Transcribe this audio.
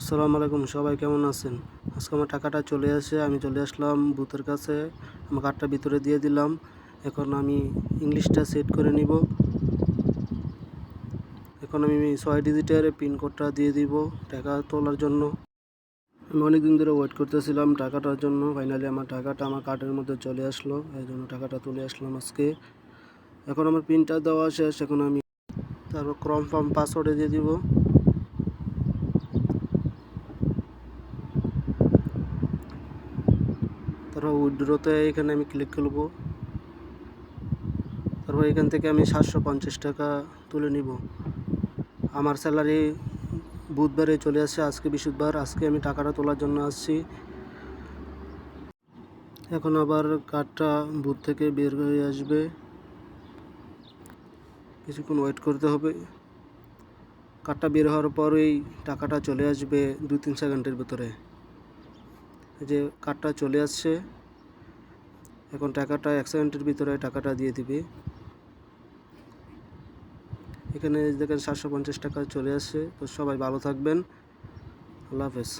আসসালামু আলাইকুম, সবাই কেমন আছেন? আজকে আমার টাকাটা চলে আসে, আমি চলে আসলাম বুথের কাছে। আমার কার্ডটা ভিতরে দিয়ে দিলাম। এখন আমি ইংলিশটা সেট করে নিব। এখন আমি 6 ডিজিটের পিন কোডটা দিয়ে দিব টাকা তোলার জন্য। আমি অনেক দিন ধরে ওয়েট করতেছিলাম টাকাটার জন্য। ফাইনালি আমার টাকাটা আমার কার্ডের মধ্যে চলে আসলো, এই জন্য টাকাটা তুলে আসলাম আজকে। এখন আমার পিনটা দেওয়া শেষ। এখন আমি তারপর কনফার্ম পাসওয়ার্ডে দিয়ে দিব। তারপর উইথড্রতে এখানে আমি ক্লিক করব। তারপর এখান থেকে আমি 750 টাকা তুলে নিব। আমার স্যালারি বুধবারে চলে আসছে, আজকে বৃহস্পতিবার। আজকে আমি টাকাটা তোলার জন্য আসছি। এখন আবার কার্ডটা বুথ থেকে বের হয়ে আসবে, কিছুক্ষণ ওয়েট করতে হবে। কার্ডটা বের হওয়ার পরেই টাকাটা চলে আসবে 2-3 সেকেন্ডের ভিতরে। এই যে কার্ডটা চলে আসছে, এখন টাকাটা 1 সেকেন্ডের ভিতরে টাকাটা দিয়ে দিবে। এখানে দেখেন 750 টাকা চলে আসছে। তো সবাই ভালো থাকবেন। আল্লাহ হাফেজ।